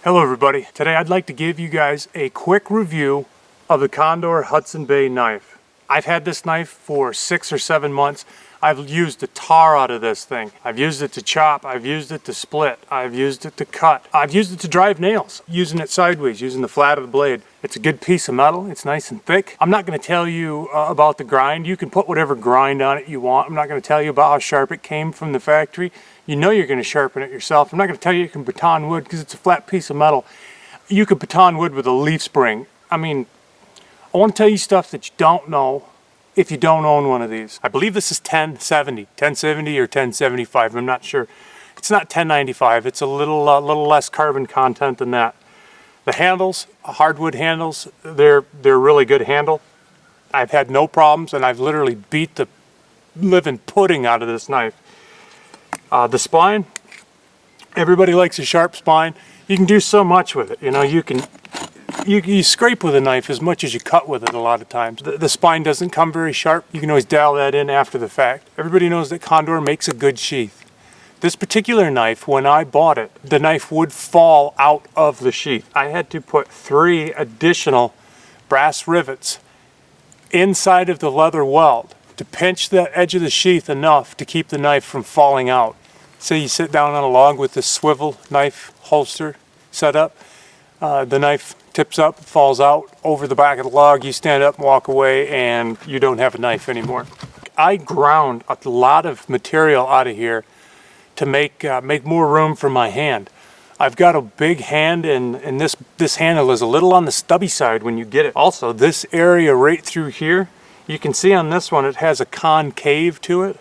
Hello everybody. Today I'd like to give you guys a quick review of the Condor Hudson Bay Knife. I've had this knife for 6 or 7 months. I've used the tar out of this thing. I've used it to chop, I've used it to split, I've used it to cut, I've used it to drive nails, using it sideways, using the flat of the blade. It's a good piece of metal, it's nice and thick. I'm not going to tell you about the grind. You can put whatever grind on it you want. I'm not going to tell you about how sharp it came from the factory. You know you're going to sharpen it yourself. I'm not going to tell you can baton wood because it's a flat piece of metal. You could baton wood with a leaf spring. I mean, I want to tell you stuff that you don't know if you don't own one of these. I believe this is 1070 or 1075, I'm not sure. It's not 1095, it's a little less carbon content than that. The handles, hardwood handles, they're really good handle. I've had no problems and I've literally beat the living pudding out of this knife. The spine, everybody likes a sharp spine. You can do so much with it. You know, you scrape with a knife as much as you cut with it a lot of times. The spine doesn't come very sharp. You can always dial that in after the fact. Everybody knows that Condor makes a good sheath. This particular knife, when I bought it, the knife would fall out of the sheath. I had to put 3 additional brass rivets inside of the leather weld to pinch the edge of the sheath enough to keep the knife from falling out. Say you sit down on a log with this swivel knife holster set up, the knife tips up, falls out over the back of the log, you stand up and walk away and you don't have a knife anymore. I ground a lot of material out of here to make more room for my hand. I've got a big hand and this handle is a little on the stubby side when you get it. Also, this area right through here, you can see on this one it has a concave to it.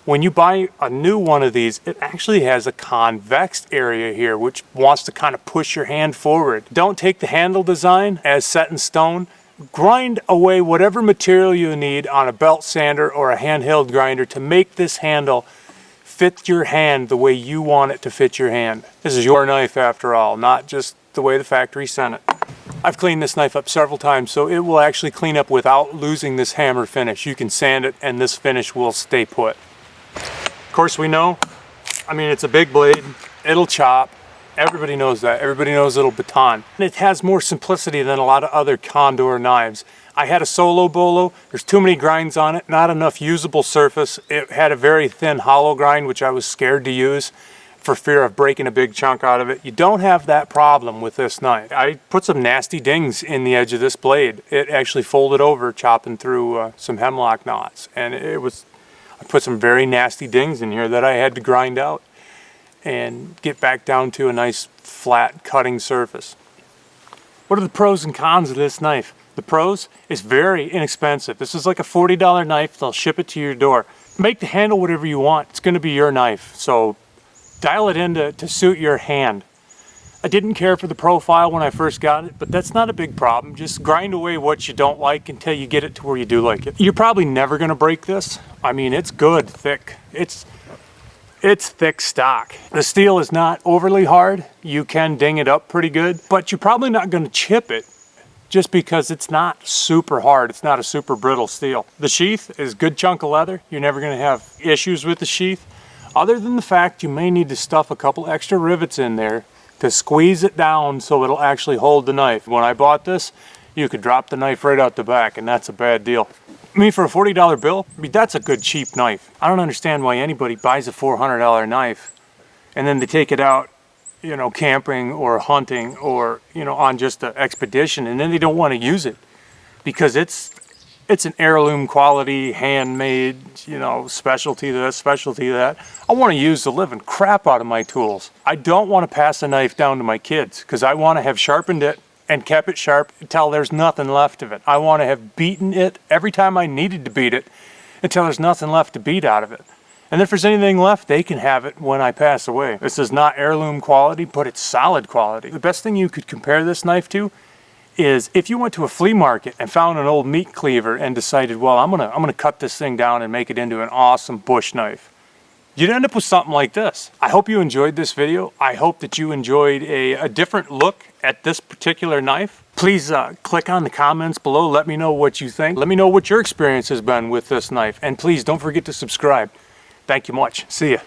When you buy a new one of these, it actually has a convex area here which wants to kind of push your hand forward. Don't take the handle design as set in stone. Grind away whatever material you need on a belt sander or a handheld grinder to make this handle fit your hand the way you want it to fit your hand. This is your knife after all, not just the way the factory sent it. I've cleaned this knife up several times, so it will actually clean up without losing this hammer finish. You can sand it and this finish will stay put. Of course we know, I mean, it's a big blade, it'll chop, everybody knows that, everybody knows it'll baton. And it has more simplicity than a lot of other Condor knives. I had a solo bolo, there's too many grinds on it, not enough usable surface. It had a very thin hollow grind, which I was scared to use for fear of breaking a big chunk out of it. You don't have that problem with this knife. I put some nasty dings in the edge of this blade. It actually folded over chopping through some hemlock knots, and I put some very nasty dings in here that I had to grind out and get back down to a nice flat cutting surface. What are the pros and cons of this knife? The pros is very inexpensive. This is like a $40 knife. They'll ship it to your door. Make the handle whatever you want. It's going to be your knife. So dial it in to suit your hand. I didn't care for the profile when I first got it, but that's not a big problem. Just grind away what you don't like until you get it to where you do like it. You're probably never going to break this. I mean, it's good, thick. It's thick stock. The steel is not overly hard. You can ding it up pretty good, but you're probably not going to chip it just because it's not super hard. It's not a super brittle steel. The sheath is a good chunk of leather. You're never going to have issues with the sheath, other than the fact you may need to stuff a couple extra rivets in there to squeeze it down so it'll actually hold the knife. When I bought this, you could drop the knife right out the back, and that's a bad deal. I mean, for a $40 bill, I mean, that's a good cheap knife. I don't understand why anybody buys a $400 knife and then they take it out, you know, camping or hunting or, you know, on just an expedition, and then they don't want to use it because it's an heirloom quality, handmade, you know, specialty this, specialty that. I want to use the living crap out of my tools. I don't want to pass a knife down to my kids because I want to have sharpened it and kept it sharp until there's nothing left of it. I want to have beaten it every time I needed to beat it until there's nothing left to beat out of it. And if there's anything left, they can have it when I pass away. This is not heirloom quality, but it's solid quality. The best thing you could compare this knife to is if you went to a flea market and found an old meat cleaver and decided, well, I'm gonna cut this thing down and make it into an awesome bush knife. You'd end up with something like this. I hope you enjoyed this video. I hope that you enjoyed a different look at this particular knife. Please click on the comments below. Let me know what you think. Let me know what your experience has been with this knife. And please don't forget to subscribe. Thank you much. See ya.